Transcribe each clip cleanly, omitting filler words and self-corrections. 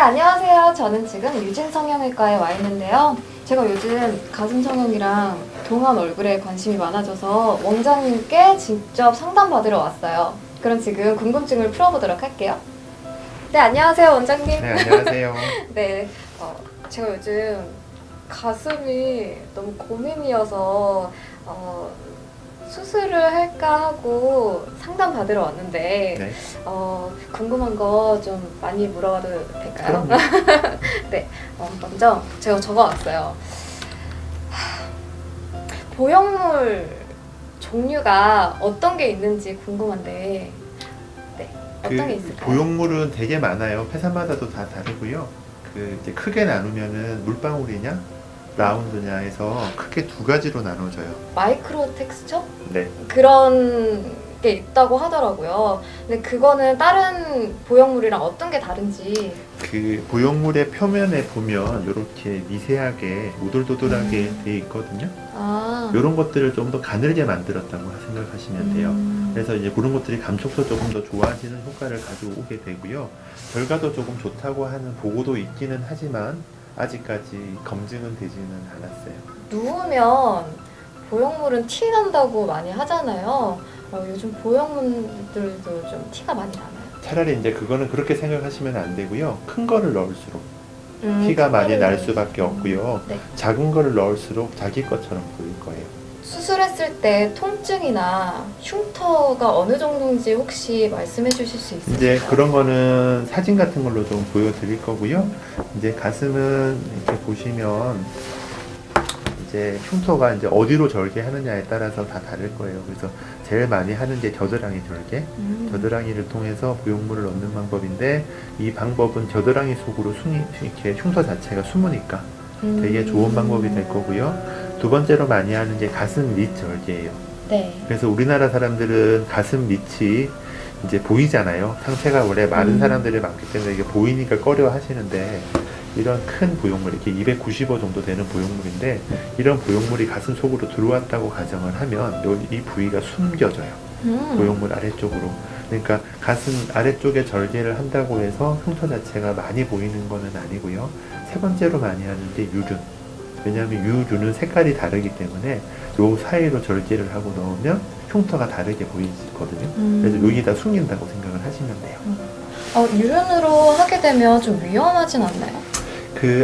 안녕하세요. 저는 지금 유진 성형외과에 와 있는데요. 제가 요즘 가슴 성형이랑 동안 얼굴에 관심이 많아져서 원장님께 직접 상담받으러 왔어요. 그럼 지금 궁금증을 풀어보도록 할게요. 네, 안녕하세요, 원장님. 네, 안녕하세요. 네, 제가 요즘 가슴이 너무 고민이어서 수술을 할까 하고 상담받으러 왔는데 네. 궁금한 거 좀 많이 물어봐도 될까요? 그럼요. 네, 먼저 제가 적어왔어요. 보형물 종류가 어떤 게 있는지 궁금한데, 네, 어떤 게 있을까요? 보형물은 되게 많아요. 회사마다도 다 다르고요. 이제 크게 나누면은 물방울이냐, 라운드냐 해서 크게 두 가지로 나눠져요. 마이크로 텍스처? 네. 그런 게 있다고 하더라고요. 근데 그거는 다른 보형물이랑 어떤 게 다른지. 보형물의 표면에 보면 이렇게 미세하게 오돌도돌하게 돼 있거든요. 아, 이런 것들을 좀 더 가늘게 만들었다고 생각하시면 돼요. 그래서 이제 그런 것들이 감촉도 조금 더 좋아지는 효과를 가지고 오게 되고요. 결과도 조금 좋다고 하는 보고도 있기는 하지만 아직까지 검증은 되지는 않았어요. 누우면 보형물은 티 난다고 많이 하잖아요. 요즘 보형물들도 좀 티가 많이 나나요? 차라리 이제 그거는 그렇게 생각하시면 안 되고요. 큰 거를 넣을수록 티가 많이 날 수밖에 없고요. 네. 작은 거를 넣을수록 자기 것처럼 보일 거예요. 수술했을 때 통증이나 흉터가 어느 정도인지 혹시 말씀해 주실 수 있으실까요? 이제 그런 거는 사진 같은 걸로 좀 보여드릴 거고요. 이제 가슴은 이렇게 보시면 이제 흉터가 이제 어디로 절개하느냐에 따라서 다 다를 거예요. 그래서 제일 많이 하는 게 겨드랑이 절개. 겨드랑이를 통해서 보형물을 넣는 방법인데 이 방법은 겨드랑이 속으로 이렇게 흉터 자체가 숨으니까 되게 좋은 방법이 될 거고요. 두 번째로 많이 하는 게 가슴 밑 절개예요. 네. 그래서 우리나라 사람들은 가슴 밑이 이제 보이잖아요. 상체가 원래 마른 사람들이 많기 때문에 이게 보이니까 꺼려 하시는데 이런 큰 보형물, 이렇게 295 정도 되는 보형물인데 이런 보형물이 가슴 속으로 들어왔다고 가정을 하면 이 부위가 숨겨져요. 보형물 아래쪽으로. 그러니까 가슴 아래쪽에 절개를 한다고 해서 흉터 자체가 많이 보이는 거는 아니고요. 세 번째로 많이 하는 게 유륜. 왜냐하면 유륜은 색깔이 다르기 때문에 요 사이로 절개를 하고 넣으면 흉터가 다르게 보이거든요. 그래서 여기다 숨긴다고 생각을 하시면 돼요. 유륜으로 하게 되면 좀 위험하진 않나요?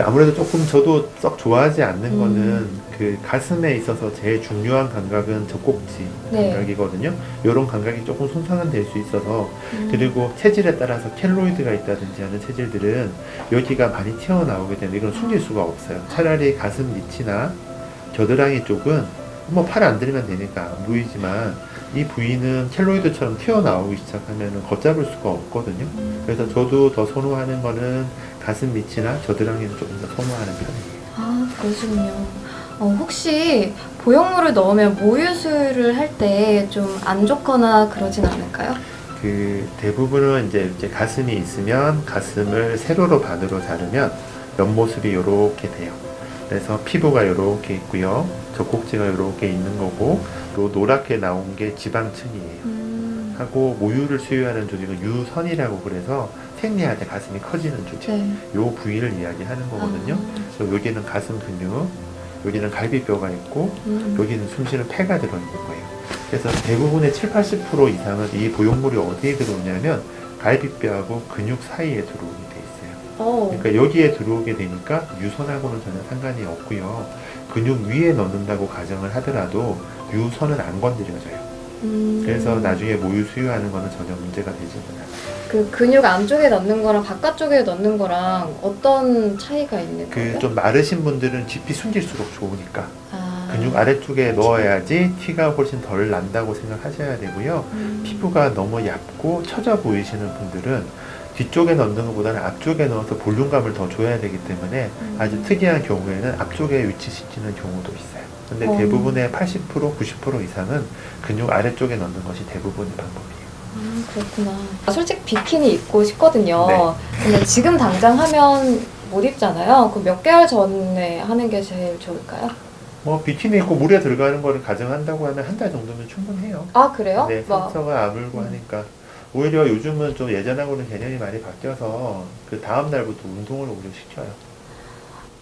아무래도 조금 저도 썩 좋아하지 않는 거는 가슴에 있어서 제일 중요한 감각은 젖꼭지 네. 감각이거든요. 이런 감각이 조금 손상은 될 수 있어서 그리고 체질에 따라서 켈로이드가 있다든지 하는 체질들은 여기가 많이 튀어나오게 되면 이건 숨길 수가 없어요. 차라리 가슴 밑이나 겨드랑이 쪽은 뭐 팔 안 들이면 되니까 안 보이지만 이 부위는 켈로이드처럼 튀어나오기 시작하면 걷잡을 수가 없거든요. 그래서 저도 더 선호하는 거는 가슴 밑이나 겨드랑이를 조금 더 선호하는 편이에요. 아, 그러시군요. 혹시 보형물을 넣으면 모유 수유를 할 때 좀 안 좋거나 그러진 않을까요? 대부분은 이제 가슴이 있으면 가슴을 세로로 반으로 자르면 옆모습이 이렇게 돼요. 그래서 피부가 이렇게 있고요. 젖꼭지가 이렇게 있는 거고 요 노랗게 나온 게 지방층이에요. 하고 모유를 수유하는 조직은 유선이라고 그래서 생리할 때 가슴이 커지는 조직. 네. 요 부위를 이야기하는 거거든요. 그래서 여기는 가슴 근육, 여기는 갈비뼈가 있고 여기는 숨쉬는 폐가 들어있는 거예요. 그래서 대부분의 70-80% 이상은 이 보형물이 어디에 들어오냐면 갈비뼈하고 근육 사이에 들어오게 돼 있어요. 그러니까 여기에 들어오게 되니까 유선하고는 전혀 상관이 없고요. 근육 위에 넣는다고 가정을 하더라도 유선은 안 건드려져요. 그래서 나중에 모유 수유하는 거는 전혀 문제가 되지는 않아요. 그 근육 안쪽에 넣는 거랑 바깥쪽에 넣는 거랑 어떤 차이가 있는 거예요? 좀 마르신 분들은 깊이 숨길수록 좋으니까 아, 근육 아래쪽에 넣어야지 티가 훨씬 덜 난다고 생각하셔야 되고요. 피부가 너무 얇고 처져 보이시는 분들은 뒤쪽에 넣는 것보다는 앞쪽에 넣어서 볼륨감을 더 줘야 되기 때문에 아주 특이한 경우에는 앞쪽에 위치시키는 경우도 있어요. 근데 대부분의 80%, 90% 이상은 근육 아래쪽에 넣는 것이 대부분의 방법이에요. 그렇구나. 솔직히 비키니 입고 싶거든요. 네. 근데 지금 당장 하면 못 입잖아요. 그럼 몇 개월 전에 하는 게 제일 좋을까요? 뭐 비키니 입고 물에 들어가는 거를 가정한다고 하면 한 달 정도면 충분해요. 아, 그래요? 네, 상처가 아물고 하니까 오히려 요즘은 좀 예전하고는 개념이 많이 바뀌어서 그 다음 날부터 운동을 오히려 시켜요.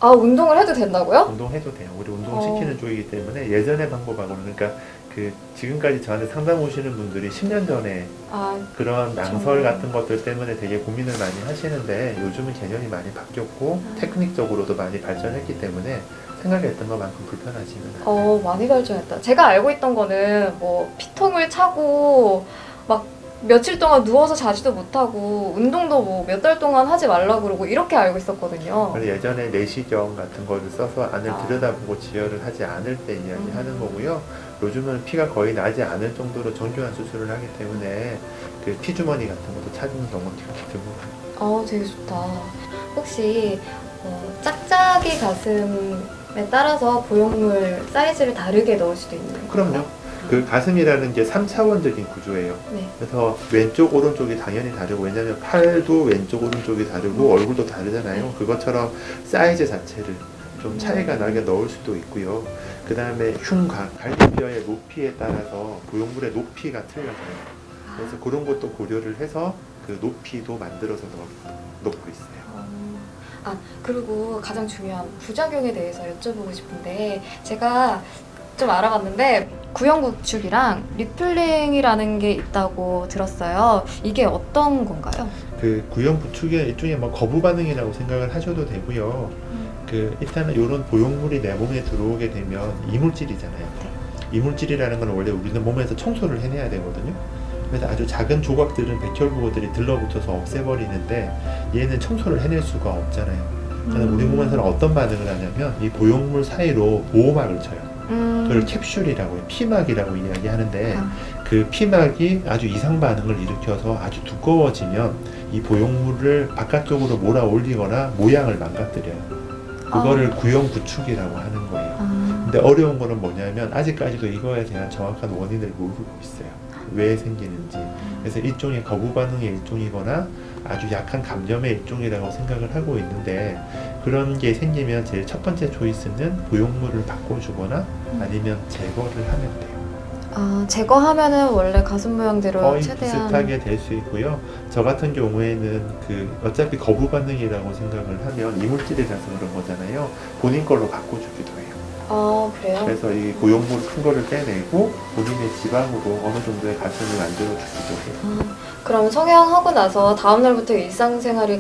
아, 운동을 해도 된다고요? 운동해도 돼요. 우리 어. 운동시키는 쪽이기 때문에 예전의 방법하고는 그러니까 그 지금까지 저한테 상담 오시는 분들이 10년 전에 아, 그런 낭설 정말. 같은 것들 때문에 되게 고민을 많이 하시는데 요즘은 개념이 많이 바뀌었고 테크닉적으로도 많이 발전했기 때문에 생각했던 것만큼 불편하지는 않아요. 많이 발전했다. 제가 알고 있던 거는 뭐 피통을 차고 막 며칠 동안 누워서 자지도 못하고 운동도 뭐 몇 달 동안 하지 말라 그러고 이렇게 알고 있었거든요. 그래서 예전에 내시경 같은 거를 써서 안을 아. 들여다보고 지혈을 하지 않을 때 이야기하는 거고요. 요즘은 피가 거의 나지 않을 정도로 정교한 수술을 하기 때문에 그 피주머니 같은 것도 찾는 경우가 되게 드물어요. 되게 좋다. 혹시 짝짝이 가슴에 따라서 보형물 사이즈를 다르게 넣을 수도 있는 건가요? 그럼요. 그 가슴이라는 게 3차원적인 구조예요. 네. 그래서 왼쪽 오른쪽이 당연히 다르고 왜냐하면 팔도 왼쪽 오른쪽이 다르고 얼굴도 다르잖아요. 그것처럼 사이즈 자체를 좀 차이가 나게 넣을 수도 있고요. 그 다음에 흉곽, 갈비뼈의 높이에 따라서 보형물의 높이가 틀려져요. 그래서 그런 것도 고려를 해서 그 높이도 만들어서 넣고 있어요. 그리고 가장 중요한 부작용에 대해서 여쭤보고 싶은데 제가 좀 알아봤는데 구형구축이랑 리플링이라는 게 있다고 들었어요. 이게 어떤 건가요? 그 구형 부축의 일종의 뭐 거부 반응이라고 생각을 하셔도 되고요. 그 일단은 이런 보형물이 내 몸에 들어오게 되면 이물질이잖아요. 이물질이라는 건 원래 우리는 몸에서 청소를 해내야 되거든요. 그래서 아주 작은 조각들은 백혈구들이 들러붙어서 없애버리는데 얘는 청소를 해낼 수가 없잖아요. 그래서 우리 몸에서는 어떤 반응을 하냐면 이 보형물 사이로 보호막을 쳐요. 그걸 캡슐이라고 해요. 피막이라고 이야기하는데 그 피막이 아주 이상 반응을 일으켜서 아주 두꺼워지면 이 보형물을 바깥쪽으로 몰아 올리거나 모양을 망가뜨려요. 그거를 구형 구축이라고 하는 거예요. 근데 어려운 거는 뭐냐면 아직까지도 이거에 대한 정확한 원인을 모르고 있어요. 왜 생기는지. 그래서 일종의 거부 반응의 일종이거나 아주 약한 감염의 일종이라고 생각을 하고 있는데 그런 게 생기면 제일 첫 번째 초이스는 보형물을 바꿔주거나 아니면 제거를 하면 돼요. 제거하면은 원래 가슴 모양대로 거의 최대한 비슷하게 될 수 있고요. 저 같은 경우에는 그 어차피 거부 반응이라고 생각을 하면 이물질이라서 그런 거잖아요. 본인 걸로 바꿔주기도 해요. 그래요? 그래서 이 보형물 큰 거를 빼내고 본인의 지방으로 어느 정도의 가슴을 만들어주기도 해요. 그럼 성형하고 나서 다음 날부터 일상생활이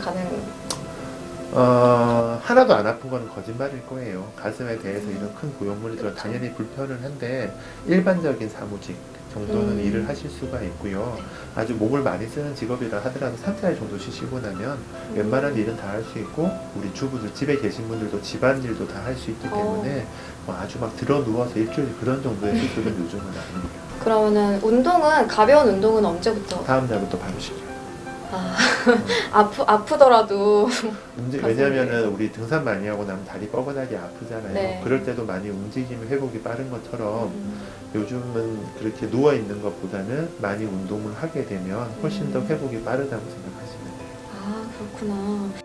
하나도 안 아픈 건 거짓말일 거예요. 가슴에 대해서 이런 큰 보형물이 들어 당연히 불편은 한데 일반적인 사무직 정도는 일을 하실 수가 있고요. 아주 몸을 많이 쓰는 직업이라 하더라도 3달 정도 쉬시고 나면 웬만한 일은 다 할 수 있고 우리 주부들 집에 계신 분들도 집안일도 다 할 수 있기 때문에 뭐 아주 막 들어 누워서 일주일 그런 정도의 수술은 요즘은 아닙니다. 그러면은 가벼운 운동은 언제부터? 다음 날부터 바로 시켜요. 아프더라도 왜냐면은 우리 등산 많이 하고 나면 다리 뻐근하게 아프잖아요. 네. 그럴 때도 많이 움직임 회복이 빠른 것처럼 요즘은 그렇게 누워 있는 것보다는 많이 운동을 하게 되면 훨씬 더 회복이 빠르다고 생각하시면 돼요. 그렇구나.